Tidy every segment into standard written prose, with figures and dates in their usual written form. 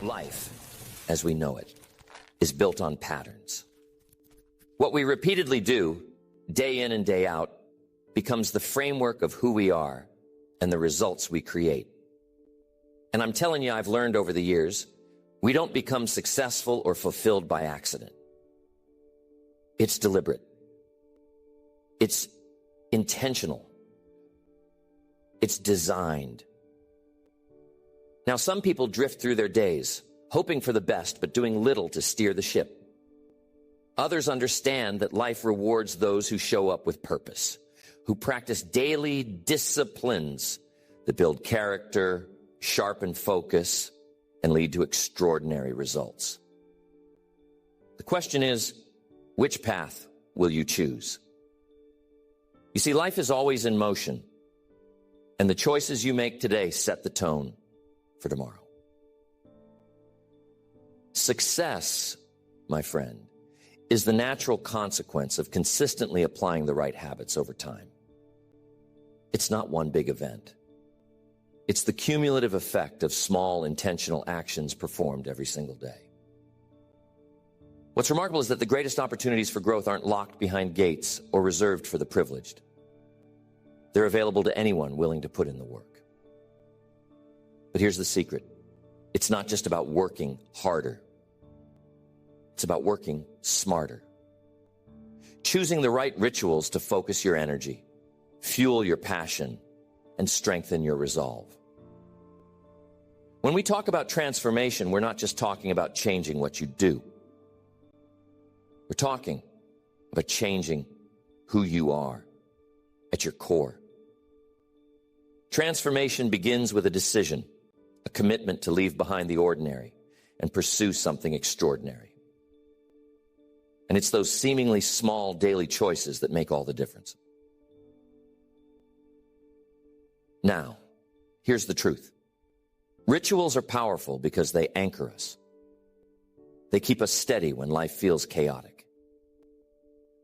Life, as we know it, is built on patterns. What we repeatedly do, day in and day out, becomes the framework of who we are and the results we create. And I'm telling you, I've learned over the years, we don't become successful or fulfilled by accident. It's deliberate. It's intentional. It's designed. Now, some people drift through their days, hoping for the best, but doing little to steer the ship. Others understand that life rewards those who show up with purpose, who practice daily disciplines that build character, sharpen focus, and lead to extraordinary results. The question is, which path will you choose? You see, life is always in motion, and the choices you make today set the tone for tomorrow. Success, my friend, is the natural consequence of consistently applying the right habits over time. It's not one big event. It's the cumulative effect of small, intentional actions performed every single day. What's remarkable is that the greatest opportunities for growth aren't locked behind gates or reserved for the privileged. They're available to anyone willing to put in the work. But here's the secret. It's not just about working harder. It's about working smarter. Choosing the right rituals to focus your energy, fuel your passion, and strengthen your resolve. When we talk about transformation, we're not just talking about changing what you do. We're talking about changing who you are at your core. Transformation begins with a decision, a commitment to leave behind the ordinary and pursue something extraordinary. And it's those seemingly small daily choices that make all the difference. Now, here's the truth. Rituals are powerful because they anchor us. They keep us steady when life feels chaotic.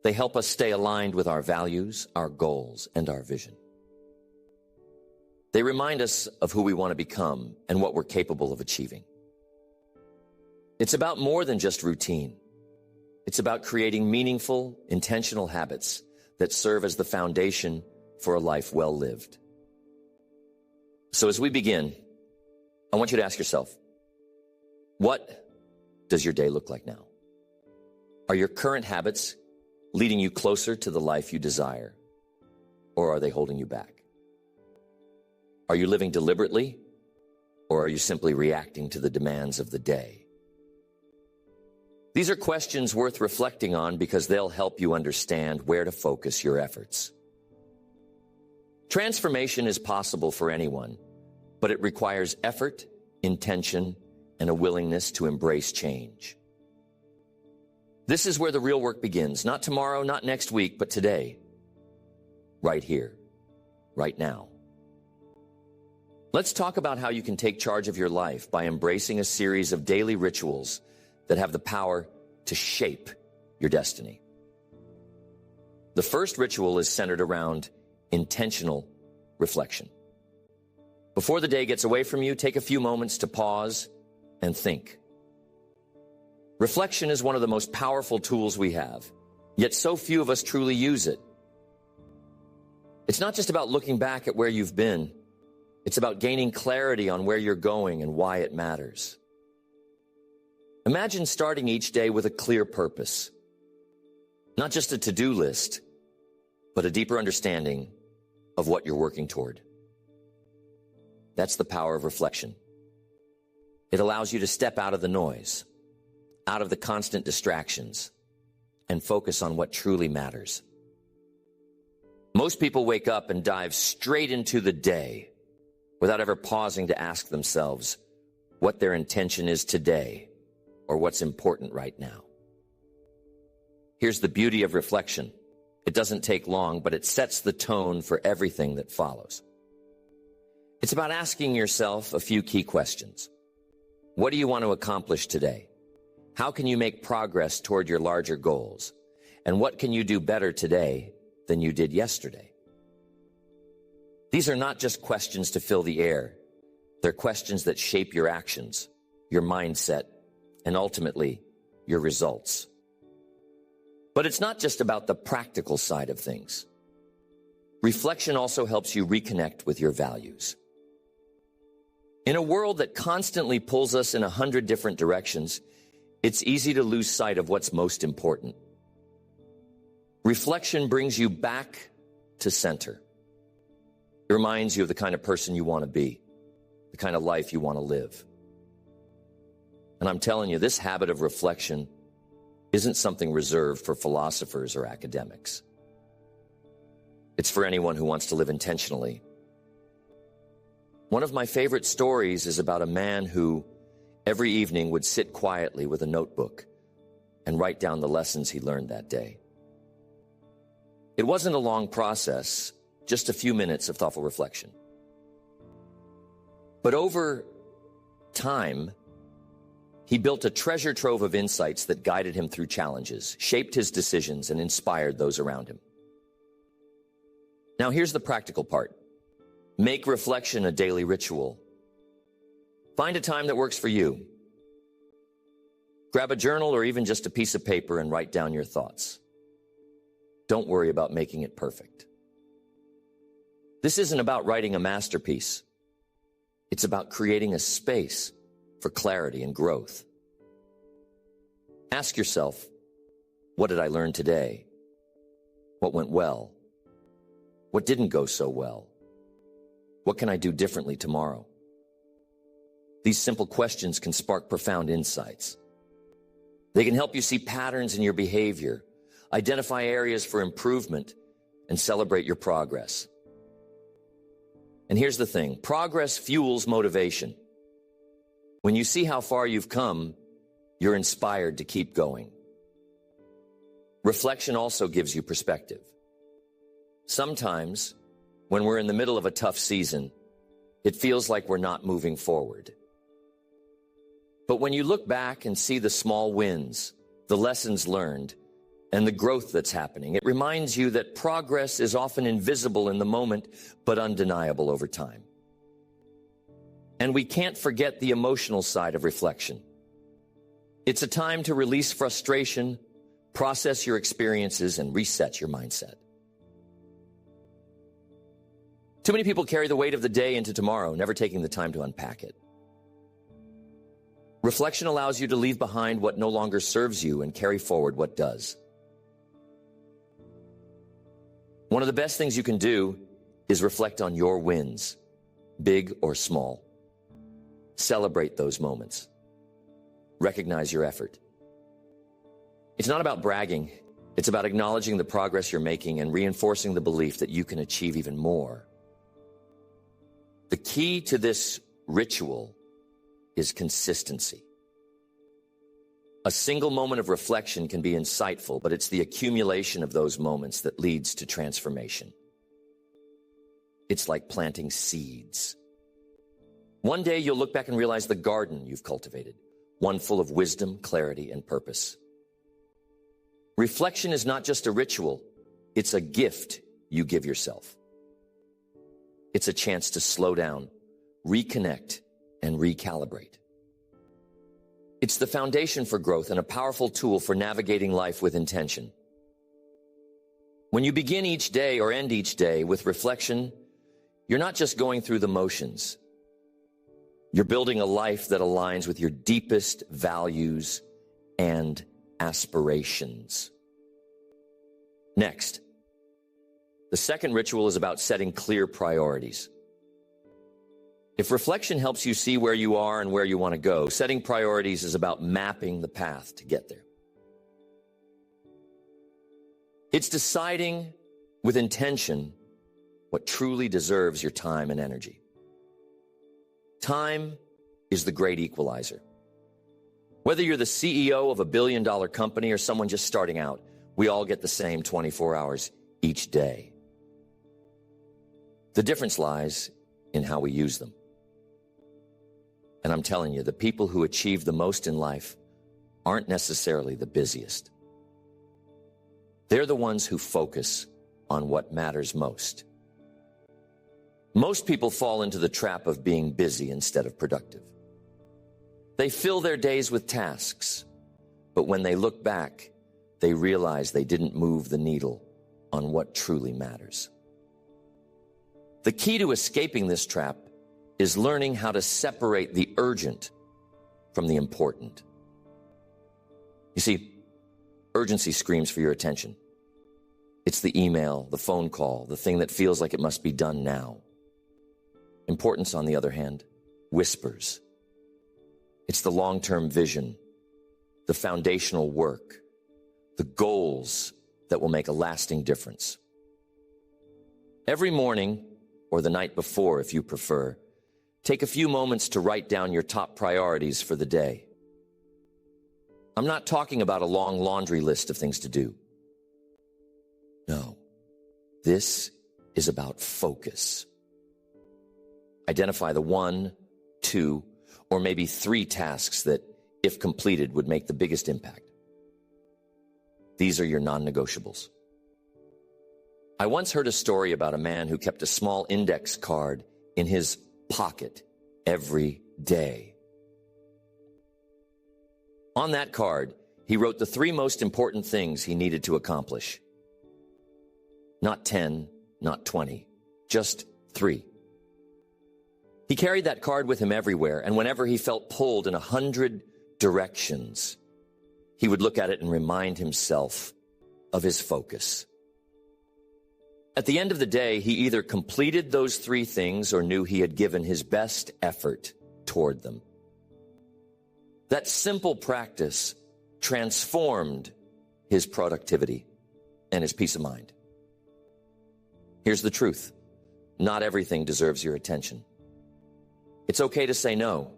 They help us stay aligned with our values, our goals, and our vision. They remind us of who we want to become and what we're capable of achieving. It's about more than just routine. It's about creating meaningful, intentional habits that serve as the foundation for a life well lived. So as we begin, I want you to ask yourself, what does your day look like now? Are your current habits leading you closer to the life you desire, or are they holding you back? Are you living deliberately, or are you simply reacting to the demands of the day? These are questions worth reflecting on because they'll help you understand where to focus your efforts. Transformation is possible for anyone, but it requires effort, intention, and a willingness to embrace change. This is where the real work begins, not tomorrow, not next week, but today, right here, right now. Let's talk about how you can take charge of your life by embracing a series of daily rituals that have the power to shape your destiny. The first ritual is centered around intentional reflection. Before the day gets away from you, take a few moments to pause and think. Reflection is one of the most powerful tools we have, yet so few of us truly use it. It's not just about looking back at where you've been. It's about gaining clarity on where you're going and why it matters. Imagine starting each day with a clear purpose. Not just a to-do list, but a deeper understanding of what you're working toward. That's the power of reflection. It allows you to step out of the noise, out of the constant distractions, and focus on what truly matters. Most people wake up and dive straight into the day without ever pausing to ask themselves what their intention is today or what's important right now. Here's the beauty of reflection. It doesn't take long, but it sets the tone for everything that follows. It's about asking yourself a few key questions. What do you want to accomplish today? How can you make progress toward your larger goals? And what can you do better today than you did yesterday? These are not just questions to fill the air. They're questions that shape your actions, your mindset, and ultimately, your results. But it's not just about the practical side of things. Reflection also helps you reconnect with your values. In a world that constantly pulls us in 100 different directions, it's easy to lose sight of what's most important. Reflection brings you back to center. It reminds you of the kind of person you want to be, the kind of life you want to live. And I'm telling you, this habit of reflection isn't something reserved for philosophers or academics. It's for anyone who wants to live intentionally. One of my favorite stories is about a man who every evening would sit quietly with a notebook and write down the lessons he learned that day. It wasn't a long process, just a few minutes of thoughtful reflection. But over time, he built a treasure trove of insights that guided him through challenges, shaped his decisions, and inspired those around him. Now, here's the practical part. Make reflection a daily ritual. Find a time that works for you. Grab a journal or even just a piece of paper and write down your thoughts. Don't worry about making it perfect. This isn't about writing a masterpiece. It's about creating a space for clarity and growth. Ask yourself, what did I learn today? What went well? What didn't go so well? What can I do differently tomorrow? These simple questions can spark profound insights. They can help you see patterns in your behavior, identify areas for improvement, and celebrate your progress. And here's the thing, progress fuels motivation. When you see how far you've come, you're inspired to keep going. Reflection also gives you perspective. Sometimes, when we're in the middle of a tough season, it feels like we're not moving forward. But when you look back and see the small wins, the lessons learned, and the growth that's happening, it reminds you that progress is often invisible in the moment, but undeniable over time. And we can't forget the emotional side of reflection. It's a time to release frustration, process your experiences, and reset your mindset. Too many people carry the weight of the day into tomorrow, never taking the time to unpack it. Reflection allows you to leave behind what no longer serves you and carry forward what does. One of the best things you can do is reflect on your wins, big or small. Celebrate those moments. Recognize your effort. It's not about bragging. It's about acknowledging the progress you're making and reinforcing the belief that you can achieve even more. The key to this ritual is consistency. A single moment of reflection can be insightful, but it's the accumulation of those moments that leads to transformation. It's like planting seeds. One day you'll look back and realize the garden you've cultivated, one full of wisdom, clarity, and purpose. Reflection is not just a ritual, it's a gift you give yourself. It's a chance to slow down, reconnect, and recalibrate. It's the foundation for growth and a powerful tool for navigating life with intention. When you begin each day or end each day with reflection, you're not just going through the motions. You're building a life that aligns with your deepest values and aspirations. Next, the second ritual is about setting clear priorities. If reflection helps you see where you are and where you want to go, setting priorities is about mapping the path to get there. It's deciding with intention what truly deserves your time and energy. Time is the great equalizer. Whether you're the CEO of a billion-dollar company or someone just starting out, we all get the same 24 hours each day. The difference lies in how we use them. And I'm telling you, the people who achieve the most in life aren't necessarily the busiest. They're the ones who focus on what matters most. Most people fall into the trap of being busy instead of productive. They fill their days with tasks, but when they look back, they realize they didn't move the needle on what truly matters. The key to escaping this trap is learning how to separate the urgent from the important. You see, urgency screams for your attention. It's the email, the phone call, the thing that feels like it must be done now. Importance, on the other hand, whispers. It's the long-term vision, the foundational work, the goals that will make a lasting difference. Every morning, or the night before if you prefer, take a few moments to write down your top priorities for the day. I'm not talking about a long laundry list of things to do. No, this is about focus. Identify the 1, 2, or maybe 3 tasks that, if completed, would make the biggest impact. These are your non-negotiables. I once heard a story about a man who kept a small index card in his pocket every day. On that card, he wrote the 3 most important things he needed to accomplish. Not 10, not 20, just 3. He carried that card with him everywhere, and whenever he felt pulled in 100 directions, he would look at it and remind himself of his focus. At the end of the day, he either completed those 3 things or knew he had given his best effort toward them. That simple practice transformed his productivity and his peace of mind. Here's the truth. Not everything deserves your attention. It's okay to say no.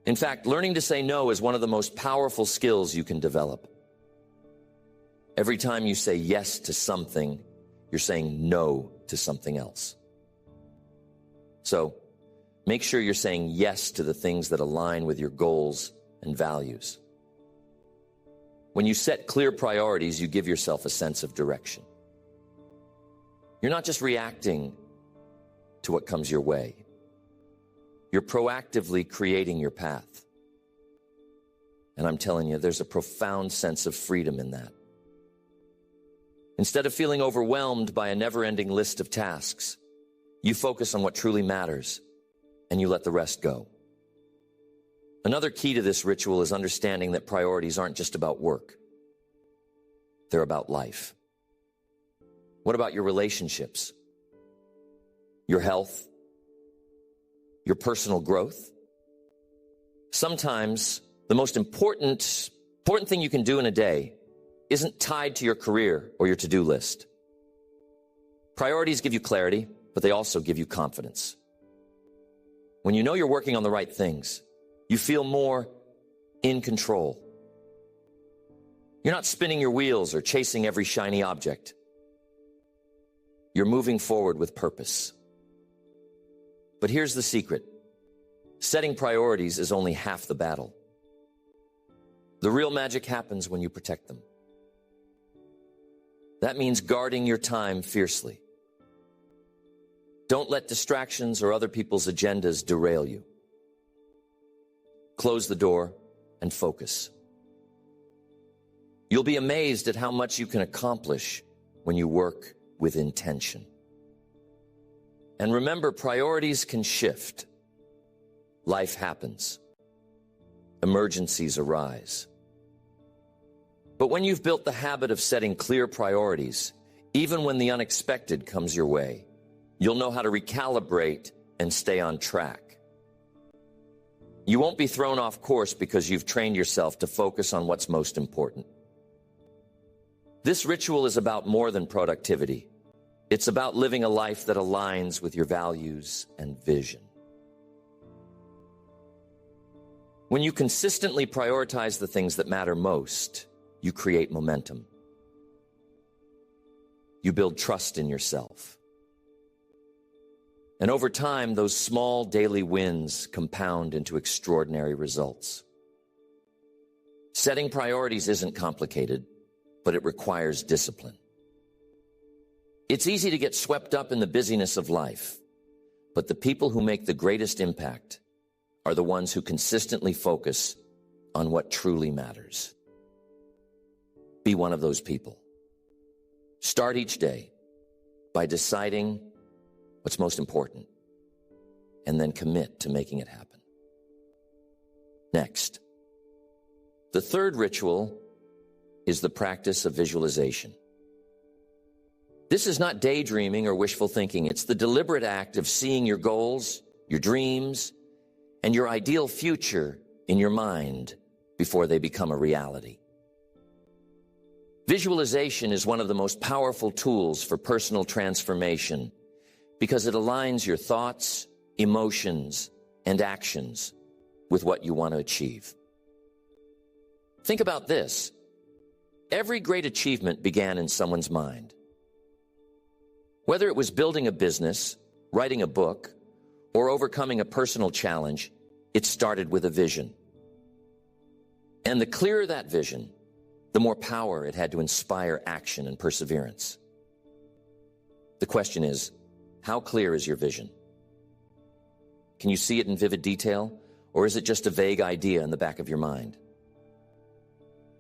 In fact, learning to say no is one of the most powerful skills you can develop. Every time you say yes to something, you're saying no to something else. So, make sure you're saying yes to the things that align with your goals and values. When you set clear priorities, you give yourself a sense of direction. You're not just reacting to what comes your way. You're proactively creating your path. And I'm telling you, there's a profound sense of freedom in that. Instead of feeling overwhelmed by a never-ending list of tasks, you focus on what truly matters and you let the rest go. Another key to this ritual is understanding that priorities aren't just about work. They're about life. What about your relationships? Your health? Your personal growth? Sometimes the most important thing you can do in a day isn't tied to your career or your to-do list. Priorities give you clarity, but they also give you confidence. When you know you're working on the right things, you feel more in control. You're not spinning your wheels or chasing every shiny object. You're moving forward with purpose. But here's the secret. Setting priorities is only half the battle. The real magic happens when you protect them. That means guarding your time fiercely. Don't let distractions or other people's agendas derail you. Close the door and focus. You'll be amazed at how much you can accomplish when you work with intention. And remember, priorities can shift. Life happens. Emergencies arise. But when you've built the habit of setting clear priorities, even when the unexpected comes your way, you'll know how to recalibrate and stay on track. You won't be thrown off course because you've trained yourself to focus on what's most important. This ritual is about more than productivity. It's about living a life that aligns with your values and vision. When you consistently prioritize the things that matter most, you create momentum. You build trust in yourself. And over time, those small daily wins compound into extraordinary results. Setting priorities isn't complicated, but it requires discipline. It's easy to get swept up in the busyness of life, but the people who make the greatest impact are the ones who consistently focus on what truly matters. Be one of those people. Start each day by deciding what's most important, and then commit to making it happen. Next, the third ritual is the practice of visualization. This is not daydreaming or wishful thinking. It's the deliberate act of seeing your goals, your dreams, and your ideal future in your mind before they become a reality. Visualization is one of the most powerful tools for personal transformation because it aligns your thoughts, emotions, and actions with what you want to achieve. Think about this. Every great achievement began in someone's mind. Whether it was building a business, writing a book, or overcoming a personal challenge, it started with a vision. And the clearer that vision, the more power it had to inspire action and perseverance. The question is, how clear is your vision? Can you see it in vivid detail, or is it just a vague idea in the back of your mind?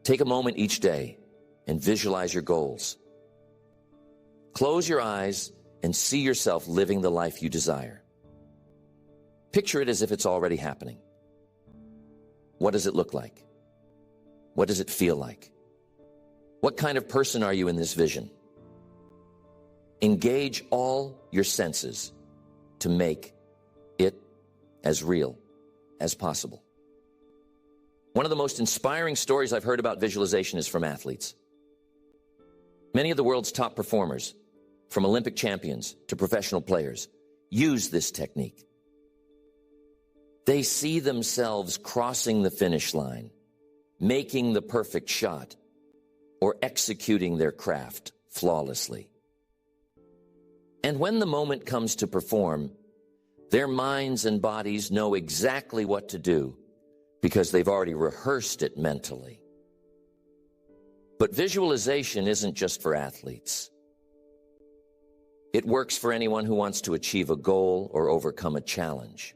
Take a moment each day and visualize your goals. Close your eyes and see yourself living the life you desire. Picture it as if it's already happening. What does it look like? What does it feel like? What kind of person are you in this vision? Engage all your senses to make it as real as possible. One of the most inspiring stories I've heard about visualization is from athletes. Many of the world's top performers, from Olympic champions to professional players, use this technique. They see themselves crossing the finish line, making the perfect shot, or executing their craft flawlessly. And when the moment comes to perform, their minds and bodies know exactly what to do because they've already rehearsed it mentally. But visualization isn't just for athletes. It works for anyone who wants to achieve a goal or overcome a challenge.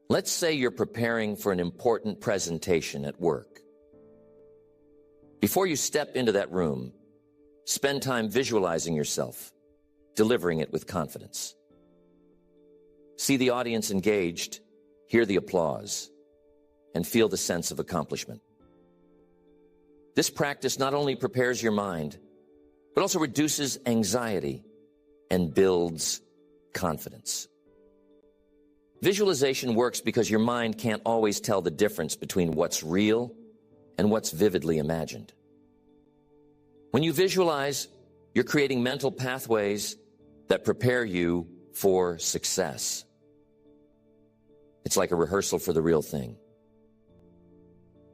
Let's say you're preparing for an important presentation at work. Before you step into that room, spend time visualizing yourself, delivering it with confidence. See the audience engaged, hear the applause, and feel the sense of accomplishment. This practice not only prepares your mind, but also reduces anxiety and builds confidence. Visualization works because your mind can't always tell the difference between what's real and what's vividly imagined. When you visualize, you're creating mental pathways that prepare you for success. It's like a rehearsal for the real thing.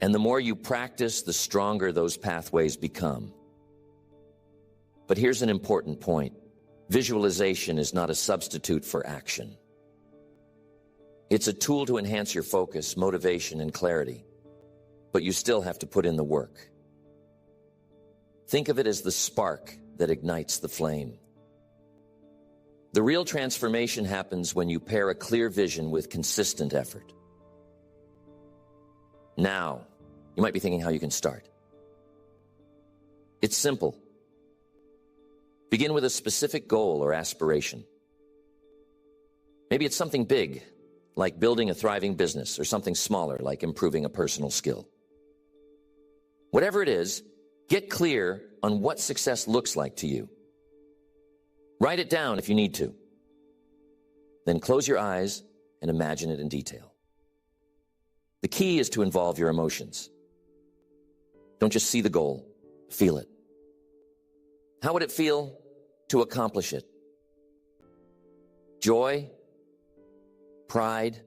And the more you practice, the stronger those pathways become. But here's an important point. Visualization is not a substitute for action. It's a tool to enhance your focus, motivation, and clarity. But you still have to put in the work. Think of it as the spark that ignites the flame. The real transformation happens when you pair a clear vision with consistent effort. Now, you might be thinking how you can start. It's simple. Begin with a specific goal or aspiration. Maybe it's something big, like building a thriving business, or something smaller, like improving a personal skill. Whatever it is, get clear on what success looks like to you. Write it down if you need to. Then close your eyes and imagine it in detail. The key is to involve your emotions. Don't just see the goal, feel it. How would it feel to accomplish it? Joy? Pride?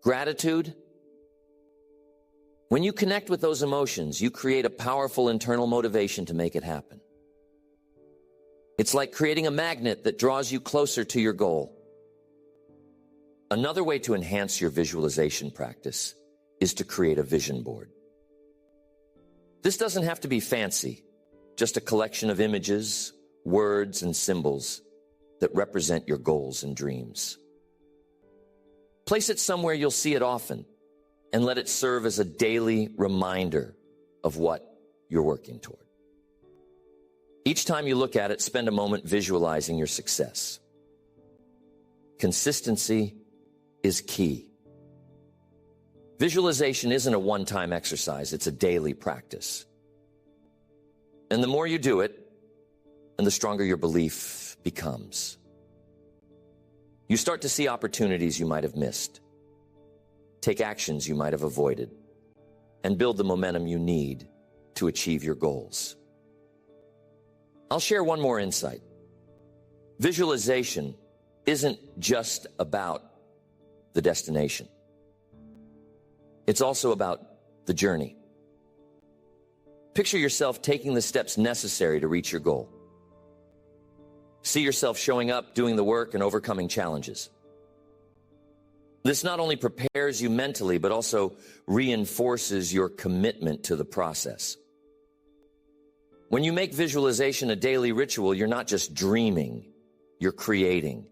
Gratitude? When you connect with those emotions, you create a powerful internal motivation to make it happen. It's like creating a magnet that draws you closer to your goal. Another way to enhance your visualization practice is to create a vision board. This doesn't have to be fancy, just a collection of images, words, and symbols that represent your goals and dreams. Place it somewhere you'll see it often, and let it serve as a daily reminder of what you're working toward. Each time you look at it, spend a moment visualizing your success. Consistency is key. Visualization isn't a one-time exercise, it's a daily practice. And the more you do it, and the stronger your belief becomes. You start to see opportunities you might have missed, take actions you might have avoided, and build the momentum you need to achieve your goals. I'll share one more insight. Visualization isn't just about the destination. It's also about the journey. Picture yourself taking the steps necessary to reach your goal. See yourself showing up, doing the work, and overcoming challenges. This not only prepares you mentally, but also reinforces your commitment to the process. When you make visualization a daily ritual, you're not just dreaming, you're creating.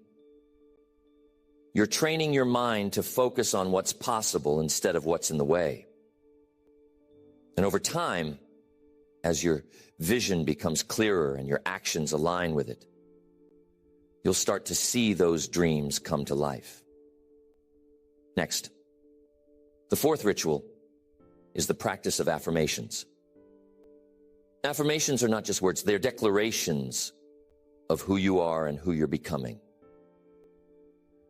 You're training your mind to focus on what's possible instead of what's in the way. And over time, as your vision becomes clearer and your actions align with it, you'll start to see those dreams come to life. Next, the fourth ritual is the practice of affirmations. Affirmations are not just words, they're declarations of who you are and who you're becoming.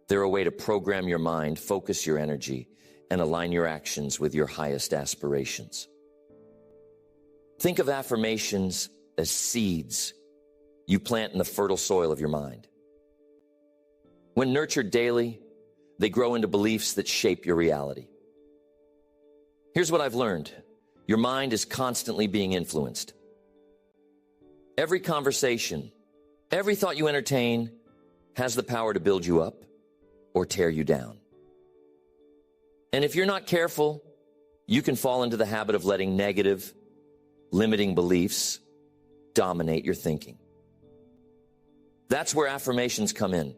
They're a way to program your mind, focus your energy, and align your actions with your highest aspirations. Think of affirmations as seeds you plant in the fertile soil of your mind. When nurtured daily, they grow into beliefs that shape your reality. Here's what I've learned. Your mind is constantly being influenced. Every conversation, every thought you entertain has the power to build you up or tear you down. And if you're not careful, you can fall into the habit of letting negative, limiting beliefs dominate your thinking. That's where affirmations come in.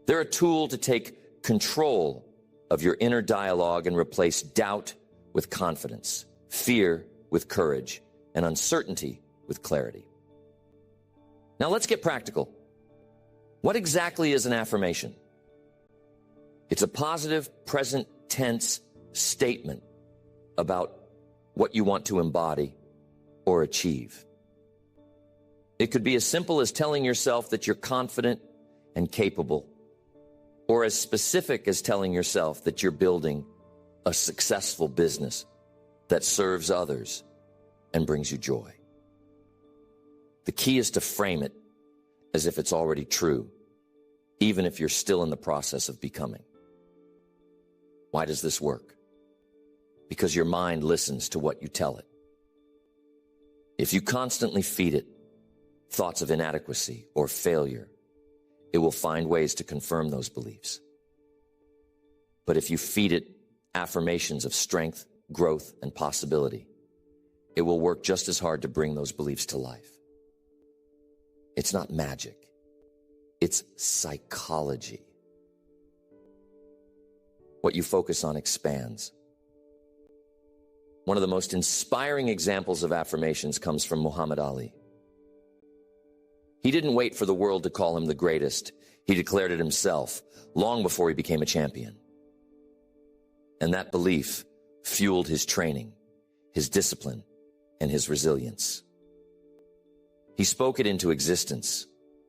They're a tool to take control of your inner dialogue and replace doubt with confidence, fear with courage, and uncertainty with clarity. Now let's get practical. What exactly is an affirmation? It's a positive, present tense statement about what you want to embody or achieve. It could be as simple as telling yourself that you're confident and capable, or as specific as telling yourself that you're building a successful business that serves others and brings you joy. The key is to frame it as if it's already true, even if you're still in the process of becoming. Why does this work? Because your mind listens to what you tell it. If you constantly feed it thoughts of inadequacy or failure, it will find ways to confirm those beliefs. But if you feed it affirmations of strength, growth, and possibility, it will work just as hard to bring those beliefs to life. It's not magic. It's psychology. What you focus on expands. One of the most inspiring examples of affirmations comes from Muhammad Ali. He didn't wait for the world to call him the greatest. He declared it himself long before he became a champion. And that belief fueled his training, his discipline, and his resilience. He spoke it into existence,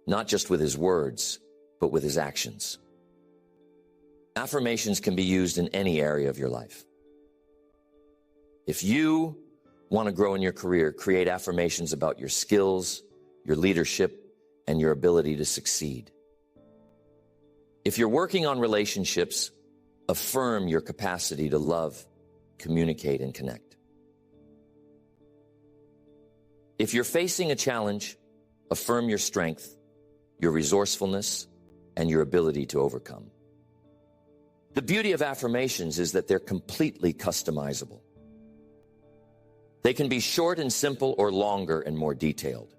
not just with his words, but with his actions. Affirmations can be used in any area of your life. If you want to grow in your career, create affirmations about your skills, your leadership, and your ability to succeed. If you're working on relationships, affirm your capacity to love, communicate, and connect. If you're facing a challenge, affirm your strength, your resourcefulness, and your ability to overcome. The beauty of affirmations is that they're completely customizable. They can be short and simple or longer and more detailed.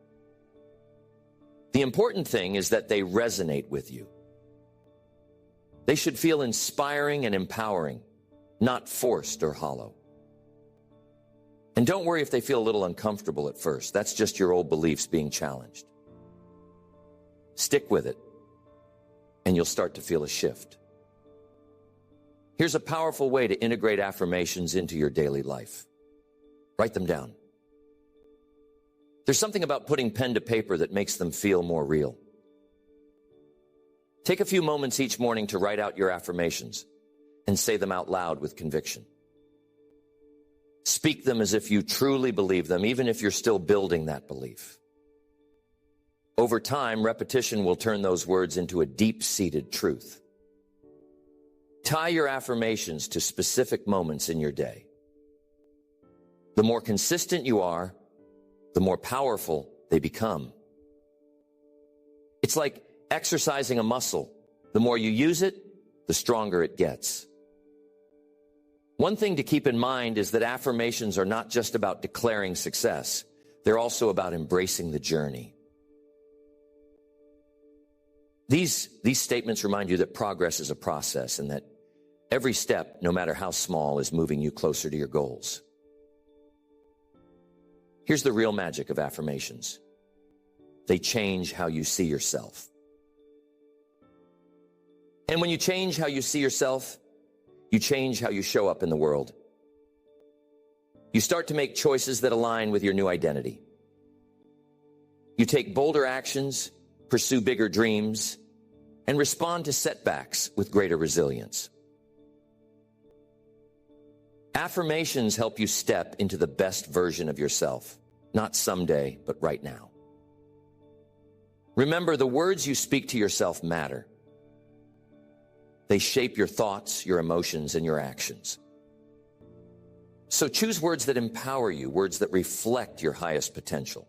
The important thing is that they resonate with you. They should feel inspiring and empowering, not forced or hollow. And don't worry if they feel a little uncomfortable at first. That's just your old beliefs being challenged. Stick with it, and you'll start to feel a shift. Here's a powerful way to integrate affirmations into your daily life. Write them down. There's something about putting pen to paper that makes them feel more real. Take a few moments each morning to write out your affirmations and say them out loud with conviction. Speak them as if you truly believe them, even if you're still building that belief. Over time, repetition will turn those words into a deep-seated truth. Tie your affirmations to specific moments in your day. The more consistent you are, the more powerful they become. It's like exercising a muscle. The more you use it, the stronger it gets. One thing to keep in mind is that affirmations are not just about declaring success. They're also about embracing the journey. These statements remind you that progress is a process and that every step, no matter how small, is moving you closer to your goals. Here's the real magic of affirmations. They change how you see yourself. And when you change how you see yourself, you change how you show up in the world. You start to make choices that align with your new identity. You take bolder actions, pursue bigger dreams, and respond to setbacks with greater resilience. Affirmations help you step into the best version of yourself, not someday, but right now. Remember, the words you speak to yourself matter. They shape your thoughts, your emotions, and your actions. So choose words that empower you, words that reflect your highest potential.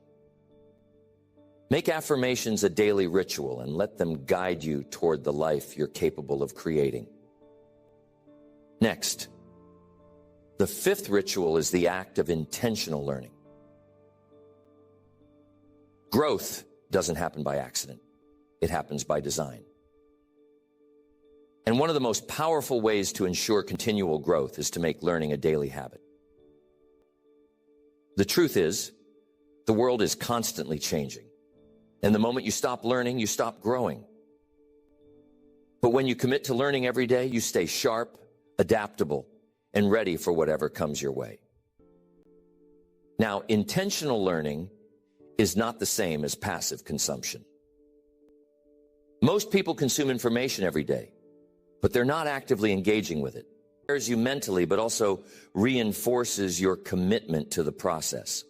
Make affirmations a daily ritual and let them guide you toward the life you're capable of creating. Next, the fifth ritual is the act of intentional learning. Growth doesn't happen by accident. It happens by design. And one of the most powerful ways to ensure continual growth is to make learning a daily habit. The truth is, the world is constantly changing. And the moment you stop learning, you stop growing. But when you commit to learning every day, you stay sharp, adaptable, and ready for whatever comes your way. Now, intentional learning is not the same as passive consumption. Most people consume information every day, but they're not actively engaging with it. It prepares you mentally, but also reinforces your commitment to the process.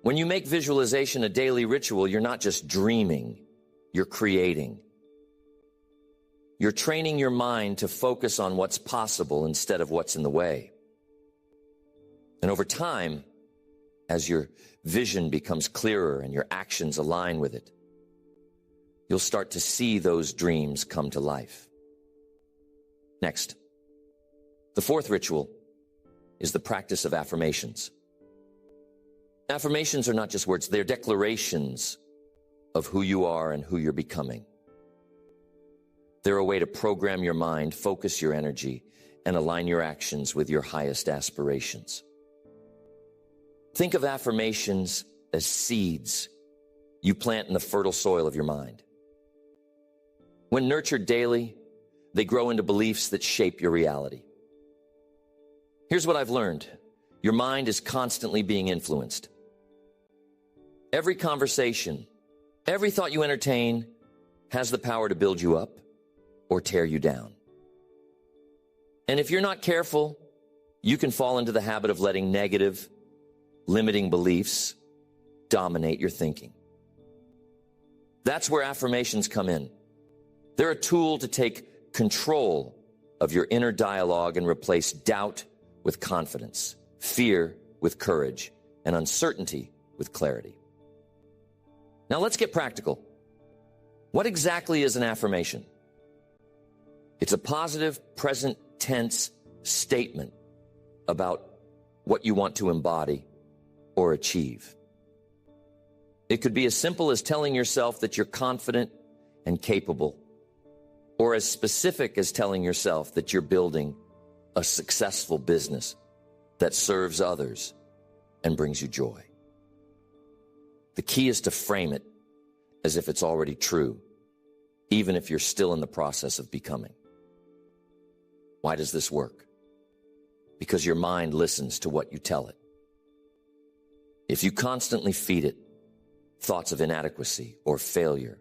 When you make visualization a daily ritual, you're not just dreaming, you're creating. You're training your mind to focus on what's possible instead of what's in the way. And over time, as your vision becomes clearer and your actions align with it, you'll start to see those dreams come to life. Next, the fourth ritual is the practice of affirmations. Affirmations are not just words, they're declarations of who you are and who you're becoming. They're a way to program your mind, focus your energy, and align your actions with your highest aspirations. Think of affirmations as seeds you plant in the fertile soil of your mind. When nurtured daily, they grow into beliefs that shape your reality. Here's what I've learned. Your mind is constantly being influenced. Every conversation, every thought you entertain has the power to build you up or tear you down. And if you're not careful, you can fall into the habit of letting negative, limiting beliefs dominate your thinking. That's where affirmations come in. They're a tool to take control of your inner dialogue and replace doubt with confidence, fear with courage, and uncertainty with clarity. Now let's get practical. What exactly is an affirmation? It's a positive, present tense statement about what you want to embody or achieve. It could be as simple as telling yourself that you're confident and capable, or as specific as telling yourself that you're building a successful business that serves others and brings you joy. The key is to frame it as if it's already true, even if you're still in the process of becoming. Why does this work? Because your mind listens to what you tell it. If you constantly feed it thoughts of inadequacy or failure,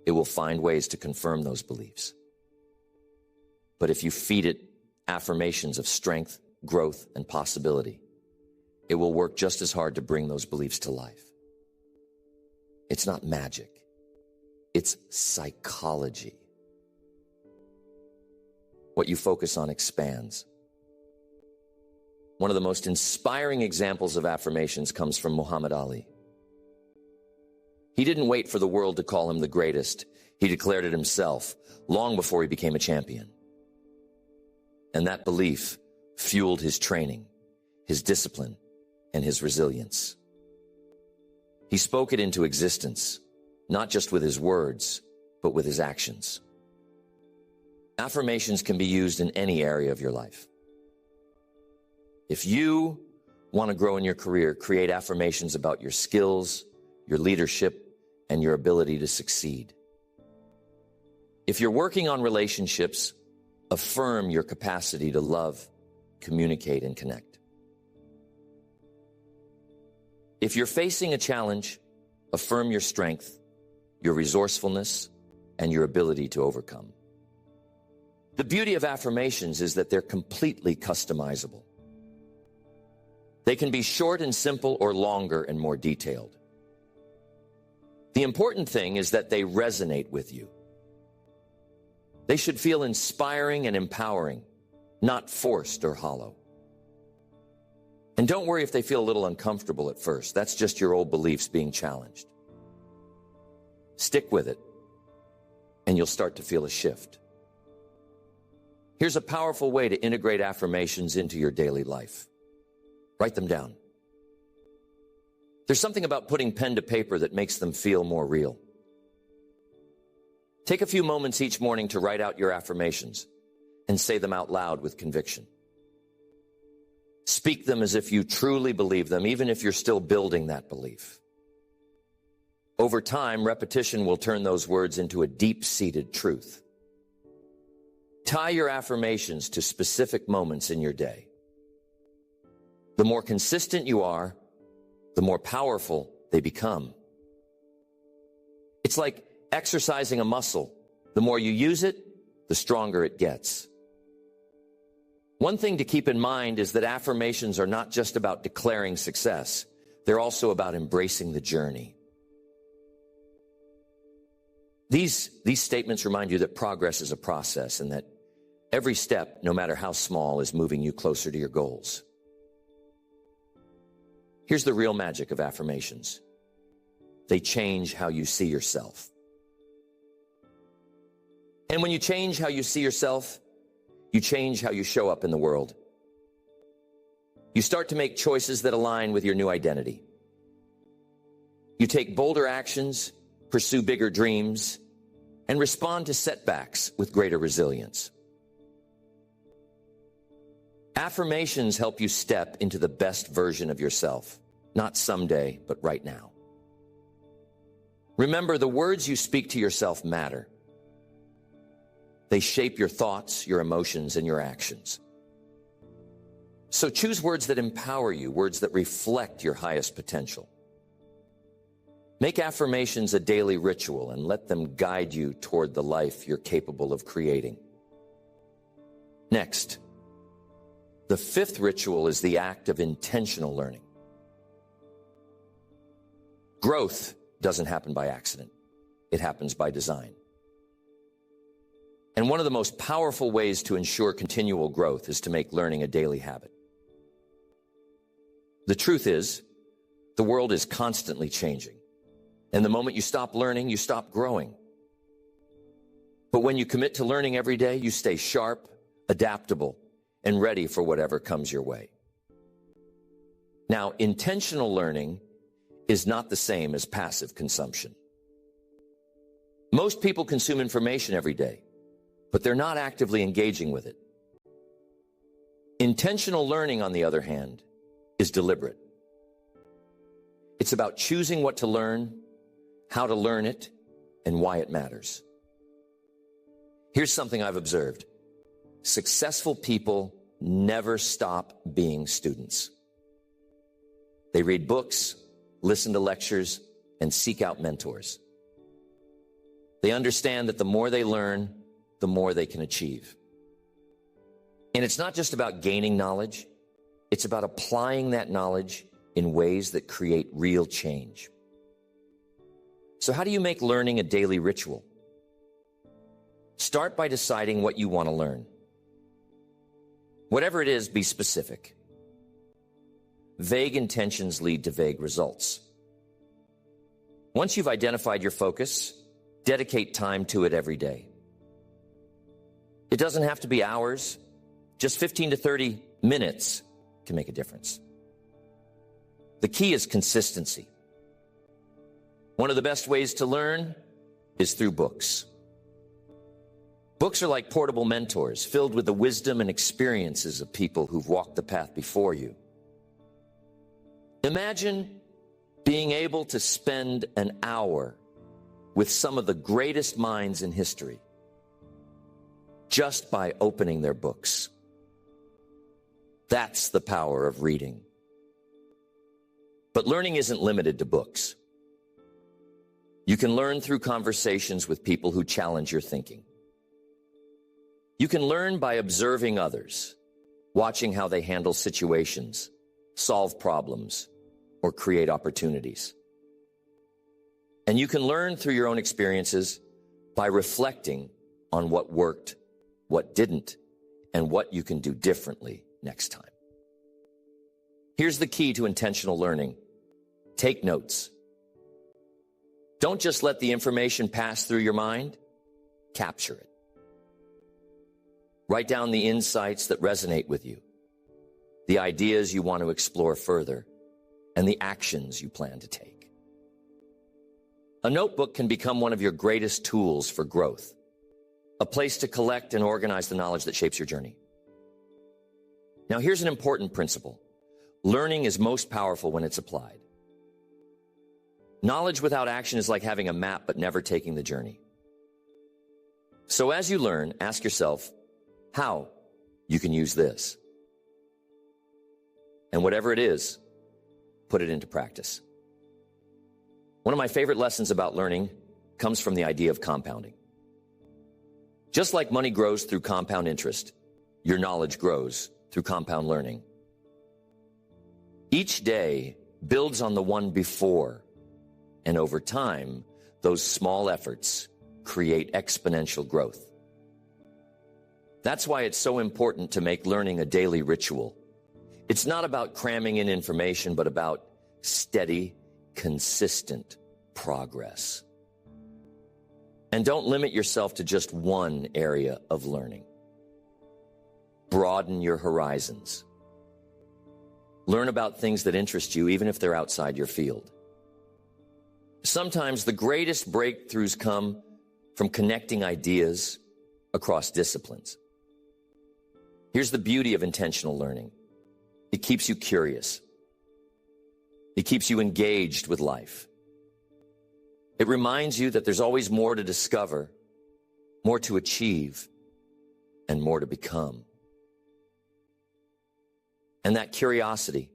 it will find ways to confirm those beliefs. But if you feed it affirmations of strength, growth, and possibility, it will work just as hard to bring those beliefs to life. It's not magic. It's psychology. What you focus on expands. One of the most inspiring examples of affirmations comes from Muhammad Ali. He didn't wait for the world to call him the greatest. He declared it himself long before he became a champion. And that belief fueled his training, his discipline, and his resilience. He spoke it into existence, not just with his words, but with his actions. Affirmations can be used in any area of your life. If you want to grow in your career, create affirmations about your skills, your leadership, and your ability to succeed. If you're working on relationships, affirm your capacity to love, communicate, and connect. If you're facing a challenge, affirm your strength, your resourcefulness, and your ability to overcome. The beauty of affirmations is that they're completely customizable. They can be short and simple or longer and more detailed. The important thing is that they resonate with you. They should feel inspiring and empowering, not forced or hollow. And don't worry if they feel a little uncomfortable at first. That's just your old beliefs being challenged. Stick with it, and you'll start to feel a shift. Here's a powerful way to integrate affirmations into your daily life. Write them down. There's something about putting pen to paper that makes them feel more real. Take a few moments each morning to write out your affirmations and say them out loud with conviction. Speak them as if you truly believe them, even if you're still building that belief. Over time, repetition will turn those words into a deep-seated truth. Tie your affirmations to specific moments in your day. The more consistent you are, the more powerful they become. It's like exercising a muscle. The more you use it, the stronger it gets. One thing to keep in mind is that affirmations are not just about declaring success. They're also about embracing the journey. These statements remind you that progress is a process and that every step, no matter how small, is moving you closer to your goals. Here's the real magic of affirmations. They change how you see yourself. And when you change how you see yourself, you change how you show up in the world. You start to make choices that align with your new identity. You take bolder actions, pursue bigger dreams, and respond to setbacks with greater resilience. Affirmations help you step into the best version of yourself, not someday, but right now. Remember, the words you speak to yourself matter. They shape your thoughts, your emotions, and your actions. So choose words that empower you, words that reflect your highest potential. Make affirmations a daily ritual and let them guide you toward the life you're capable of creating. Next, the fifth ritual is the act of intentional learning. Growth doesn't happen by accident. It happens by design. And one of the most powerful ways to ensure continual growth is to make learning a daily habit. The truth is, the world is constantly changing. And the moment you stop learning, you stop growing. But when you commit to learning every day, you stay sharp, adaptable, and ready for whatever comes your way. Now, intentional learning is not the same as passive consumption. Most people consume information every day, but they're not actively engaging with it. Intentional learning, on the other hand, is deliberate. It's about choosing what to learn, how to learn it, and why it matters. Here's something I've observed. Successful people never stop being students. They read books, listen to lectures, and seek out mentors. They understand that the more they learn, the more they can achieve. And it's not just about gaining knowledge, it's about applying that knowledge in ways that create real change. So how do you make learning a daily ritual? Start by deciding what you want to learn. Whatever it is, be specific. Vague intentions lead to vague results. Once you've identified your focus, dedicate time to it every day. It doesn't have to be hours. Just 15 to 30 minutes can make a difference. The key is consistency. One of the best ways to learn is through books. Books are like portable mentors, filled with the wisdom and experiences of people who've walked the path before you. Imagine being able to spend an hour with some of the greatest minds in history just by opening their books. That's the power of reading. But learning isn't limited to books. You can learn through conversations with people who challenge your thinking. You can learn by observing others, watching how they handle situations, solve problems, or create opportunities. And you can learn through your own experiences by reflecting on what worked, what didn't, and what you can do differently next time. Here's the key to intentional learning. Take notes. Don't just let the information pass through your mind. Capture it. Write down the insights that resonate with you, the ideas you want to explore further, and the actions you plan to take. A notebook can become one of your greatest tools for growth, a place to collect and organize the knowledge that shapes your journey. Now, here's an important principle. Learning is most powerful when it's applied. Knowledge without action is like having a map but never taking the journey. So as you learn, ask yourself how you can use this. And whatever it is, put it into practice. One of my favorite lessons about learning comes from the idea of compounding. Just like money grows through compound interest, your knowledge grows through compound learning. Each day builds on the one before, and over time, those small efforts create exponential growth. That's why it's so important to make learning a daily ritual. It's not about cramming in information, but about steady, consistent progress. And don't limit yourself to just one area of learning. Broaden your horizons. Learn about things that interest you, even if they're outside your field. Sometimes the greatest breakthroughs come from connecting ideas across disciplines. Here's the beauty of intentional learning. It keeps you curious. It keeps you engaged with life. It reminds you that there's always more to discover, more to achieve, and more to become. And that curiosity,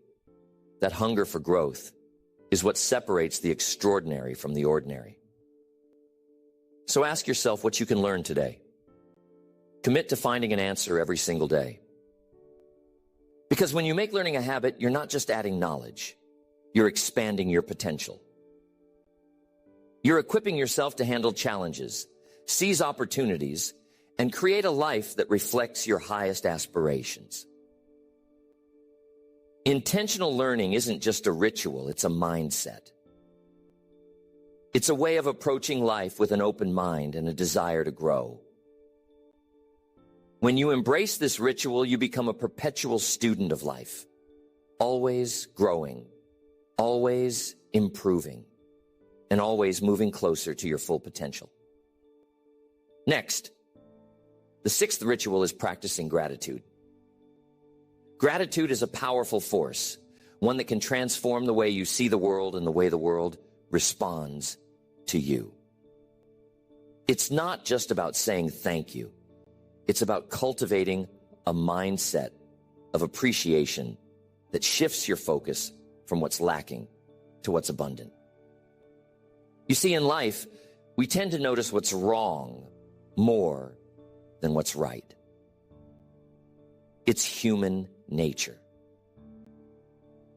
that hunger for growth, is what separates the extraordinary from the ordinary. So ask yourself what you can learn today. Commit to finding an answer every single day. Because when you make learning a habit, you're not just adding knowledge, you're expanding your potential. You're equipping yourself to handle challenges, seize opportunities, and create a life that reflects your highest aspirations. Intentional learning isn't just a ritual, it's a mindset. It's a way of approaching life with an open mind and a desire to grow. When you embrace this ritual, you become a perpetual student of life, always growing, always improving, and always moving closer to your full potential. Next, The sixth ritual is practicing gratitude. Gratitude is a powerful force, one that can transform the way you see the world and the way the world responds to you. It's not just about saying thank you. It's about cultivating a mindset of appreciation that shifts your focus from what's lacking to what's abundant. You see, in life, we tend to notice what's wrong more than what's right. It's human nature.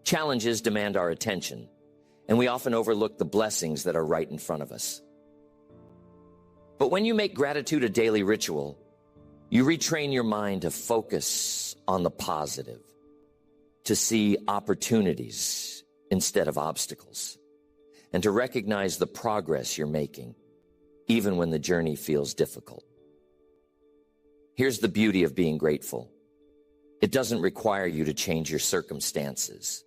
Challenges demand our attention, and we often overlook the blessings that are right in front of us. But when you make gratitude a daily ritual, you retrain your mind to focus on the positive, to see opportunities instead of obstacles, and to recognize the progress you're making, even when the journey feels difficult. Here's the beauty of being grateful. It doesn't require you to change your circumstances.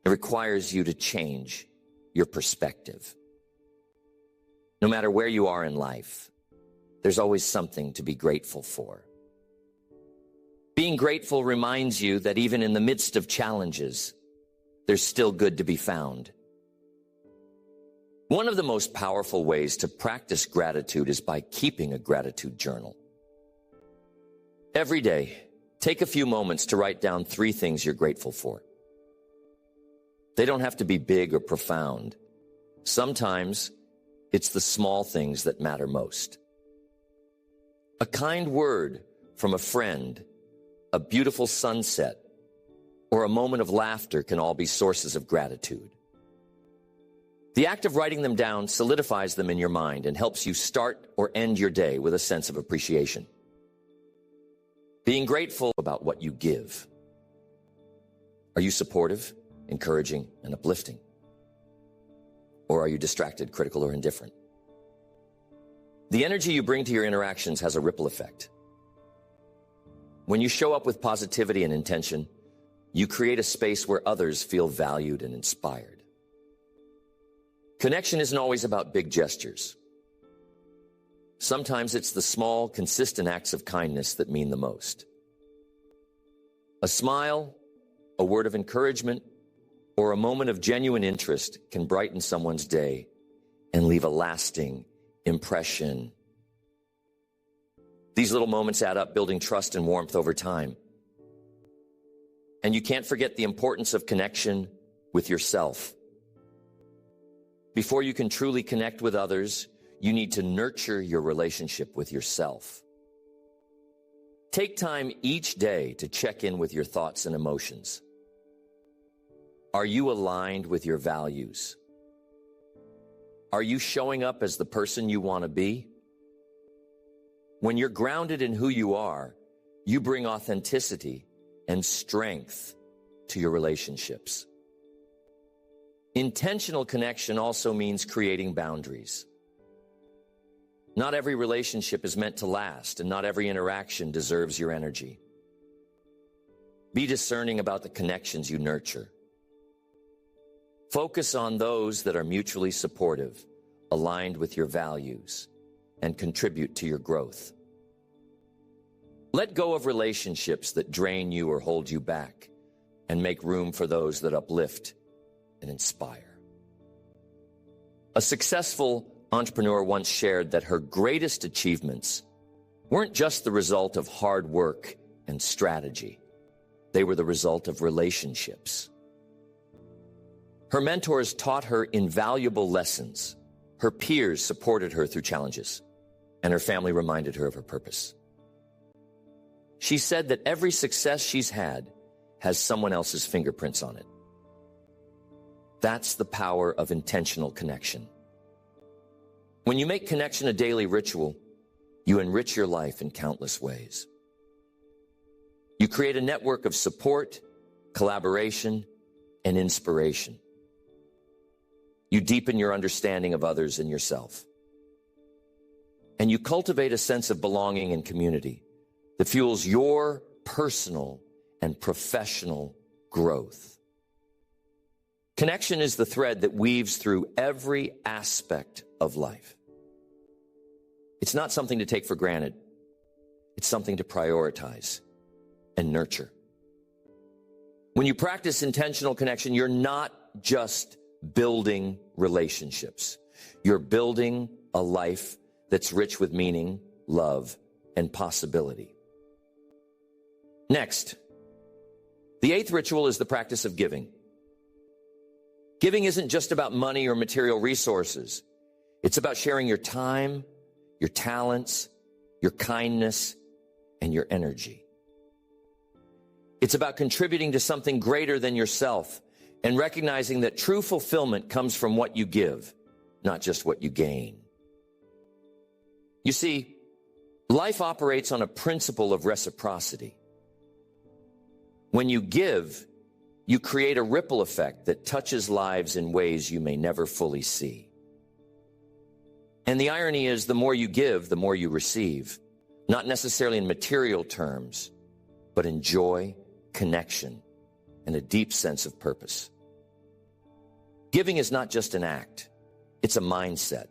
It requires you to change your perspective. No matter where you are in life, there's always something to be grateful for. Being grateful reminds you that even in the midst of challenges, there's still good to be found. One of the most powerful ways to practice gratitude is by keeping a gratitude journal. Every day, take a few moments to write down 3 things you're grateful for. They don't have to be big or profound. Sometimes it's the small things that matter most. A kind word from a friend, a beautiful sunset, or a moment of laughter can all be sources of gratitude. The act of writing them down solidifies them in your mind and helps you start or end your day with a sense of appreciation. Being grateful about what you give. Are you supportive, encouraging, and uplifting? Or are you distracted, critical, or indifferent? The energy you bring to your interactions has a ripple effect. When you show up with positivity and intention, you create a space where others feel valued and inspired. Connection isn't always about big gestures. Sometimes it's the small, consistent acts of kindness that mean the most. A smile, a word of encouragement, or a moment of genuine interest can brighten someone's day and leave a lasting impression. These little moments add up, building trust and warmth over time. And you can't forget the importance of connection with yourself. Before you can truly connect with others, you need to nurture your relationship with yourself. Take time each day to check in with your thoughts and emotions. Are you aligned with your values? Are you showing up as the person you want to be? When you're grounded in who you are, you bring authenticity and strength to your relationships. Intentional connection also means creating boundaries. Not every relationship is meant to last, and not every interaction deserves your energy. Be discerning about the connections you nurture. Focus on those that are mutually supportive, aligned with your values, and contribute to your growth. Let go of relationships that drain you or hold you back, and make room for those that uplift and inspire. A successful entrepreneur once shared that her greatest achievements weren't just the result of hard work and strategy. They were the result of relationships. Her mentors taught her invaluable lessons. Her peers supported her through challenges, and her family reminded her of her purpose. She said that every success she's had has someone else's fingerprints on it. That's the power of intentional connection. When you make connection a daily ritual, you enrich your life in countless ways. You create a network of support, collaboration, and inspiration. You deepen your understanding of others and yourself. And you cultivate a sense of belonging and community that fuels your personal and professional growth. Connection is the thread that weaves through every aspect of life. It's not something to take for granted. It's something to prioritize and nurture. When you practice intentional connection, you're not just building relationships. You're building a life that's rich with meaning, love, and possibility. Next, the eighth ritual is the practice of giving. Giving isn't just about money or material resources. It's about sharing your time, your talents, your kindness, and your energy. It's about contributing to something greater than yourself and recognizing that true fulfillment comes from what you give, not just what you gain. You see, life operates on a principle of reciprocity. When you give, you create a ripple effect that touches lives in ways you may never fully see. And the irony is, the more you give, the more you receive, not necessarily in material terms, but in joy, connection, and a deep sense of purpose. Giving is not just an act. It's a mindset,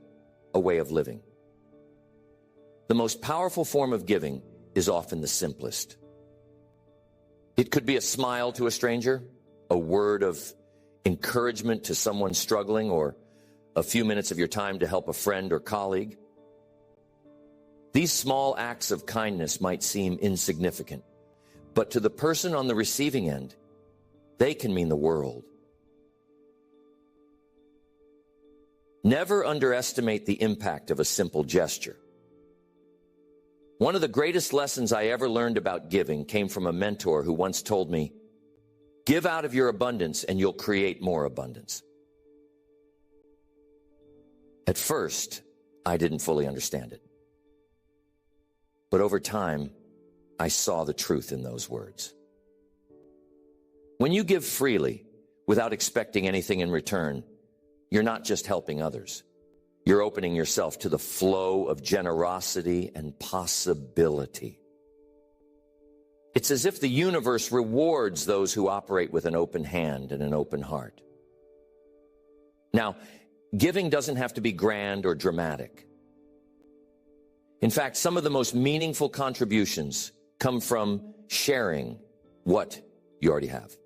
a way of living. The most powerful form of giving is often the simplest. It could be a smile to a stranger, a word of encouragement to someone struggling, or a few minutes of your time to help a friend or colleague. These small acts of kindness might seem insignificant, but to the person on the receiving end, they can mean the world. Never underestimate the impact of a simple gesture. One of the greatest lessons I ever learned about giving came from a mentor who once told me, "Give out of your abundance and you'll create more abundance." At first, I didn't fully understand it. But over time, I saw the truth in those words. When you give freely, without expecting anything in return, you're not just helping others. You're opening yourself to the flow of generosity and possibility. It's as if the universe rewards those who operate with an open hand and an open heart. Now, giving doesn't have to be grand or dramatic. In fact, some of the most meaningful contributions come from sharing what you already have.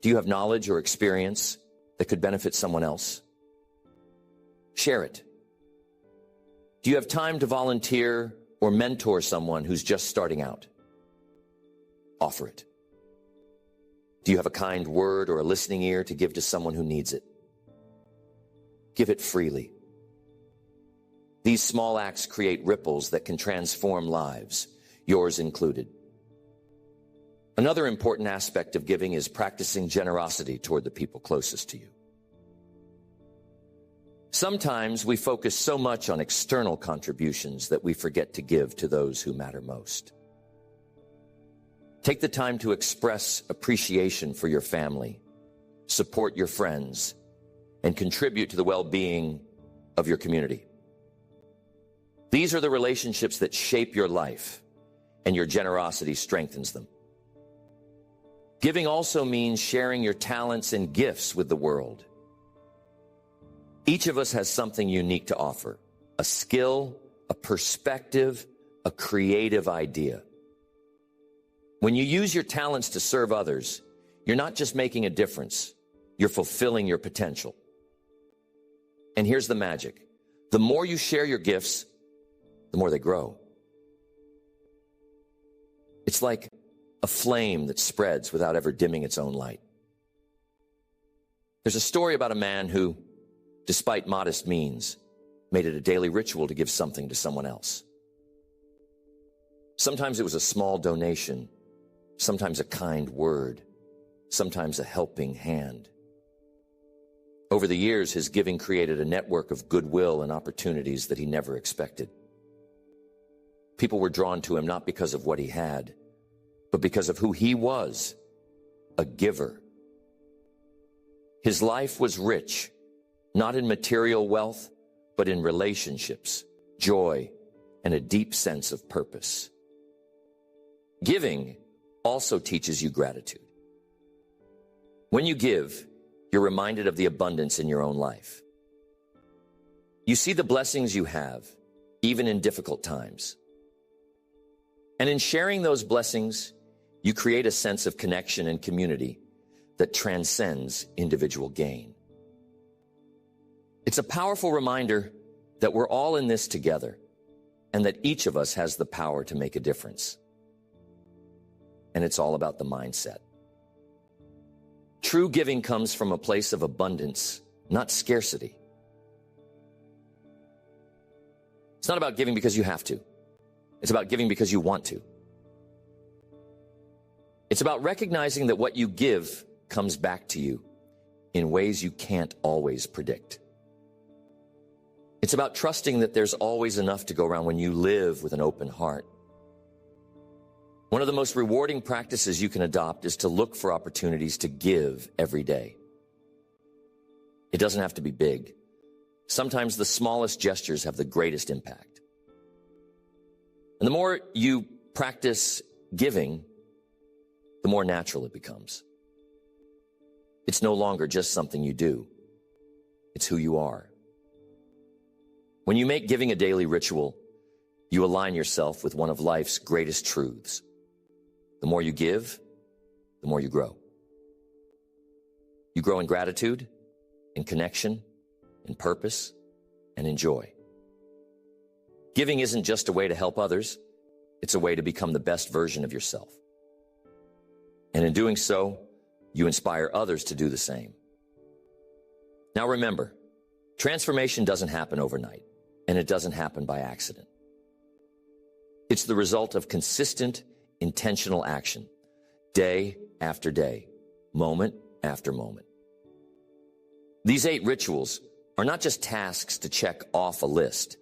Do you have knowledge or experience that could benefit someone else? Share it. Do you have time to volunteer or mentor someone who's just starting out? Offer it. Do you have a kind word or a listening ear to give to someone who needs it? Give it freely. These small acts create ripples that can transform lives, yours included. Another important aspect of giving is practicing generosity toward the people closest to you. Sometimes we focus so much on external contributions that we forget to give to those who matter most. Take the time to express appreciation for your family, support your friends, and contribute to the well-being of your community. These are the relationships that shape your life, and your generosity strengthens them. Giving also means sharing your talents and gifts with the world. Each of us has something unique to offer, a skill, a perspective, a creative idea. When you use your talents to serve others, you're not just making a difference, you're fulfilling your potential. And here's the magic. The more you share your gifts, the more they grow. It's like a flame that spreads without ever dimming its own light. There's a story about a man who, despite modest means, made it a daily ritual to give something to someone else. Sometimes it was a small donation, sometimes a kind word, sometimes a helping hand. Over the years, his giving created a network of goodwill and opportunities that he never expected. People were drawn to him not because of what he had, but because of who he was, a giver. His life was rich, not in material wealth, but in relationships, joy, and a deep sense of purpose. Giving also teaches you gratitude. When you give, you're reminded of the abundance in your own life. You see the blessings you have, even in difficult times. And in sharing those blessings, you create a sense of connection and community that transcends individual gain. It's a powerful reminder that we're all in this together and that each of us has the power to make a difference. And it's all about the mindset. True giving comes from a place of abundance, not scarcity. It's not about giving because you have to. It's about giving because you want to. It's about recognizing that what you give comes back to you in ways you can't always predict. It's about trusting that there's always enough to go around when you live with an open heart. One of the most rewarding practices you can adopt is to look for opportunities to give every day. It doesn't have to be big. Sometimes the smallest gestures have the greatest impact. And the more you practice giving, the more natural it becomes. It's no longer just something you do. It's who you are. When you make giving a daily ritual, you align yourself with one of life's greatest truths. The more you give, the more you grow. You grow in gratitude, in connection, in purpose, and in joy. Giving isn't just a way to help others, it's a way to become the best version of yourself. And in doing so, you inspire others to do the same. Now remember, transformation doesn't happen overnight, and it doesn't happen by accident. It's the result of consistent, intentional action, day after day, moment after moment. These 8 rituals are not just tasks to check off a list.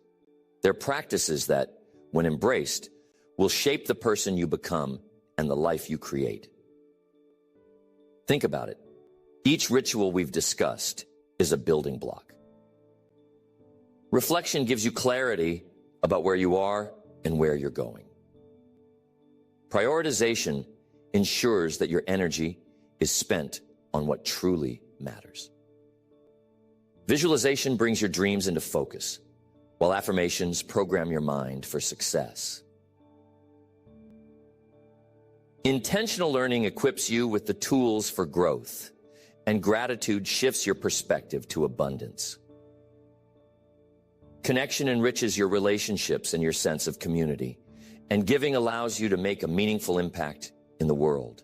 They're practices that, when embraced, will shape the person you become and the life you create. Think about it. Each ritual we've discussed is a building block. Reflection gives you clarity about where you are and where you're going. Prioritization ensures that your energy is spent on what truly matters. Visualization brings your dreams into focus, while affirmations program your mind for success. Intentional learning equips you with the tools for growth, and gratitude shifts your perspective to abundance. Connection enriches your relationships and your sense of community, and giving allows you to make a meaningful impact in the world.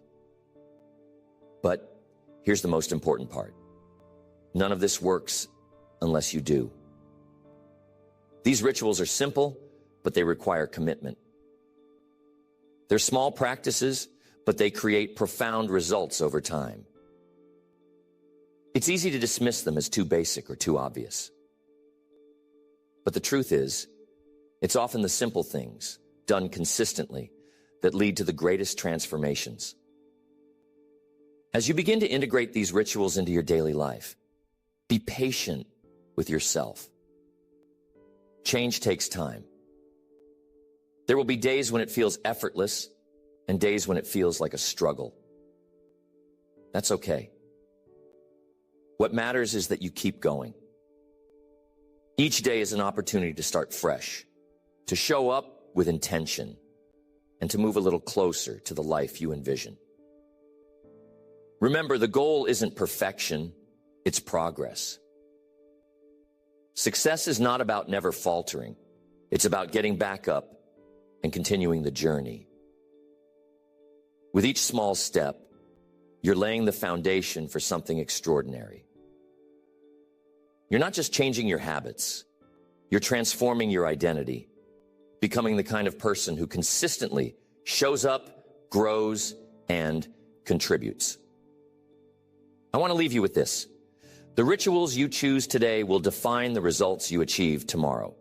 But here's the most important part. None of this works unless you do. These rituals are simple, but they require commitment. They're small practices, but they create profound results over time. It's easy to dismiss them as too basic or too obvious. But the truth is, it's often the simple things, done consistently, that lead to the greatest transformations. As you begin to integrate these rituals into your daily life, be patient with yourself. Change takes time. There will be days when it feels effortless and days when it feels like a struggle. That's okay. What matters is that you keep going. Each day is an opportunity to start fresh, to show up with intention, and to move a little closer to the life you envision. Remember, the goal isn't perfection, it's progress. Success is not about never faltering. It's about getting back up and continuing the journey. With each small step, you're laying the foundation for something extraordinary. You're not just changing your habits, you're transforming your identity, becoming the kind of person who consistently shows up, grows, and contributes. I want to leave you with this. The rituals you choose today will define the results you achieve tomorrow.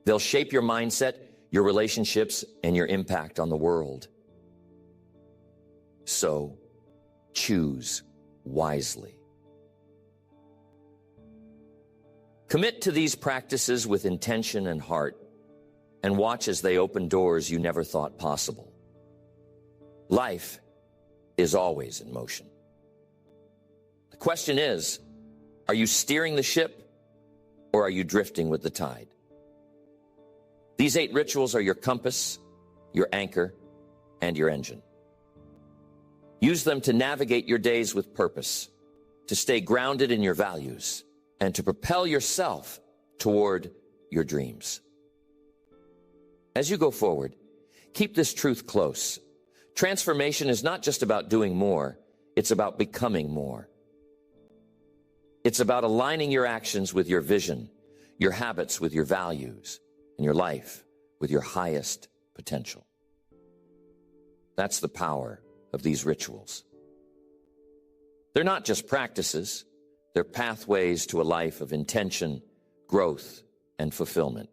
They'll shape your mindset, your relationships, and your impact on the world. So, choose wisely. Commit to these practices with intention and heart, and watch as they open doors you never thought possible. Life is always in motion. The question is, are you steering the ship or are you drifting with the tide? These 8 rituals are your compass, your anchor, and your engine. Use them to navigate your days with purpose, to stay grounded in your values, and to propel yourself toward your dreams. As you go forward, keep this truth close. Transformation is not just about doing more, it's about becoming more. It's about aligning your actions with your vision, your habits with your values, and your life with your highest potential. That's the power of these rituals. They're not just practices, they're pathways to a life of intention, growth, and fulfillment.